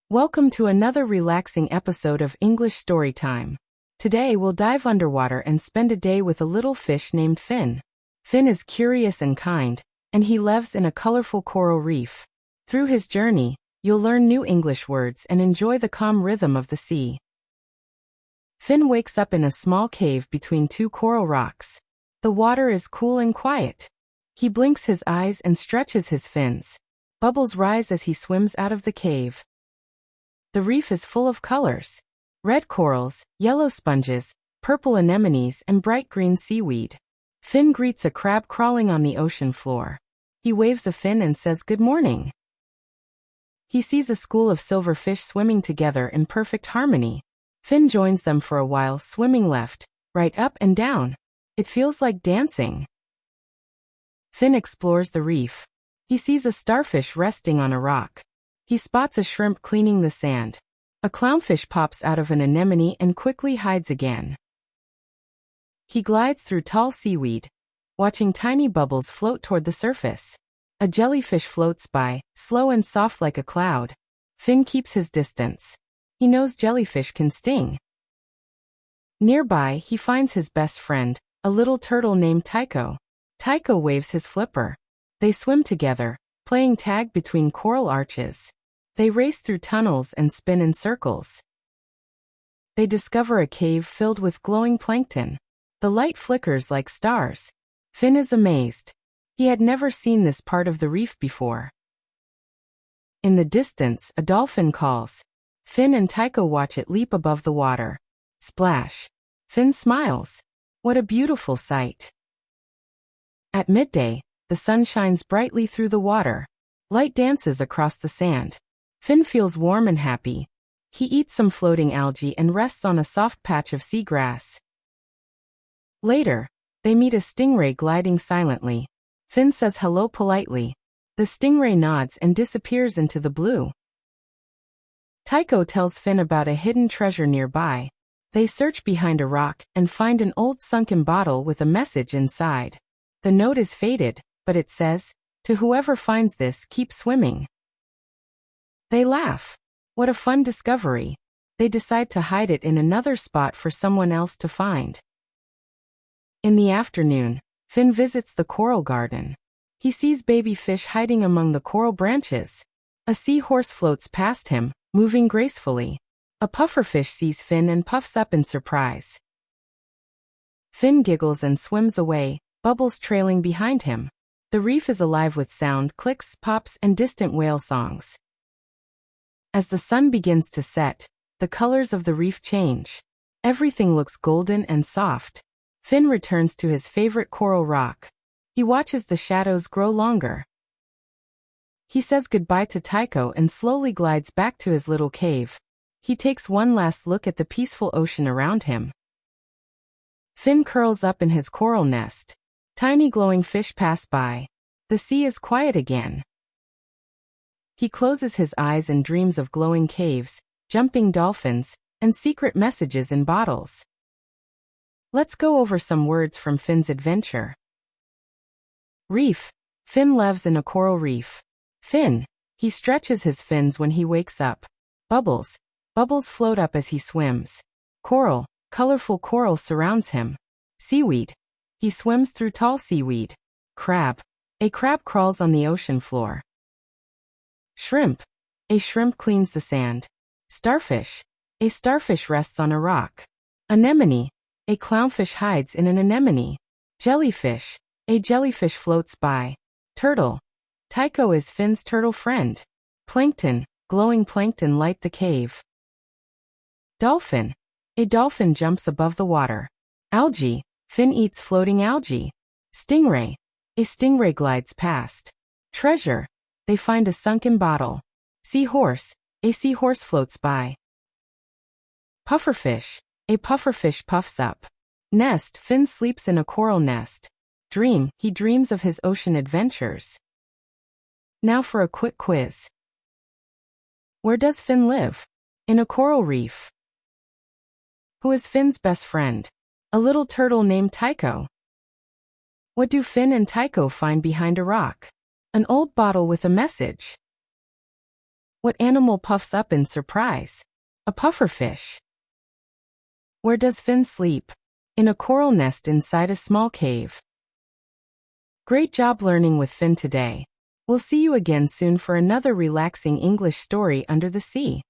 Welcome to another relaxing episode of English Storytime. Today we'll dive underwater and spend a day with a little fish named Finn. Finn is curious and kind, and he lives in a colorful coral reef. Through his journey, you'll learn new English words and enjoy the calm rhythm of the sea. Finn wakes up in a small cave between two coral rocks. The water is cool and quiet. He blinks his eyes and stretches his fins. Bubbles rise as he swims out of the cave. The reef is full of colors: red corals, yellow sponges, purple anemones, and bright green seaweed. Finn greets a crab crawling on the ocean floor. He waves a fin and says good morning. He sees a school of silver fish swimming together in perfect harmony. Finn joins them for a while, swimming left, right, up and down. It feels like dancing. Finn explores the reef. He sees a starfish resting on a rock. He spots a shrimp cleaning the sand. A clownfish pops out of an anemone and quickly hides again. He glides through tall seaweed, watching tiny bubbles float toward the surface. A jellyfish floats by, slow and soft like a cloud. Finn keeps his distance. He knows jellyfish can sting. Nearby, he finds his best friend, a little turtle named Tycho. Tycho waves his flipper. They swim together, playing tag between coral arches. They race through tunnels and spin in circles. They discover a cave filled with glowing plankton. The light flickers like stars. Finn is amazed. He had never seen this part of the reef before. In the distance, a dolphin calls. Finn and Tycho watch it leap above the water. Splash! Finn smiles. What a beautiful sight. At midday, the sun shines brightly through the water. Light dances across the sand. Finn feels warm and happy. He eats some floating algae and rests on a soft patch of seagrass. Later, they meet a stingray gliding silently. Finn says hello politely. The stingray nods and disappears into the blue. Tycho tells Finn about a hidden treasure nearby. They search behind a rock and find an old sunken bottle with a message inside. The note is faded, but it says, "To whoever finds this, keep swimming." They laugh. What a fun discovery. They decide to hide it in another spot for someone else to find. In the afternoon, Finn visits the coral garden. He sees baby fish hiding among the coral branches. A seahorse floats past him, moving gracefully. A pufferfish sees Finn and puffs up in surprise. Finn giggles and swims away, bubbles trailing behind him. The reef is alive with sound, clicks, pops, and distant whale songs. As the sun begins to set, the colors of the reef change. Everything looks golden and soft. Finn returns to his favorite coral rock. He watches the shadows grow longer. He says goodbye to Tycho and slowly glides back to his little cave. He takes one last look at the peaceful ocean around him. Finn curls up in his coral nest. Tiny glowing fish pass by. The sea is quiet again. He closes his eyes and dreams of glowing caves, jumping dolphins, and secret messages in bottles. Let's go over some words from Finn's adventure. Reef. Finn lives in a coral reef. Fin. He stretches his fins when he wakes up. Bubbles. Bubbles float up as he swims. Coral. Colorful coral surrounds him. Seaweed. He swims through tall seaweed. Crab. A crab crawls on the ocean floor. Shrimp. A shrimp cleans the sand. Starfish. A starfish rests on a rock. Anemone. A clownfish hides in an anemone. Jellyfish. A jellyfish floats by. Turtle. Tycho is Finn's turtle friend. Plankton. Glowing plankton light the cave. Dolphin. A dolphin jumps above the water. Algae. Finn eats floating algae. Stingray. A stingray glides past. Treasure. They find a sunken bottle. Seahorse. A seahorse floats by. Pufferfish. A pufferfish puffs up. Nest. Finn sleeps in a coral nest. Dream. He dreams of his ocean adventures. Now for a quick quiz. Where does Finn live? In a coral reef. Who is Finn's best friend? A little turtle named Tycho. What do Finn and Tycho find behind a rock? An old bottle with a message. What animal puffs up in surprise? A pufferfish. Where does Finn sleep? In a coral nest inside a small cave. Great job learning with Finn today. We'll see you again soon for another relaxing English story under the sea.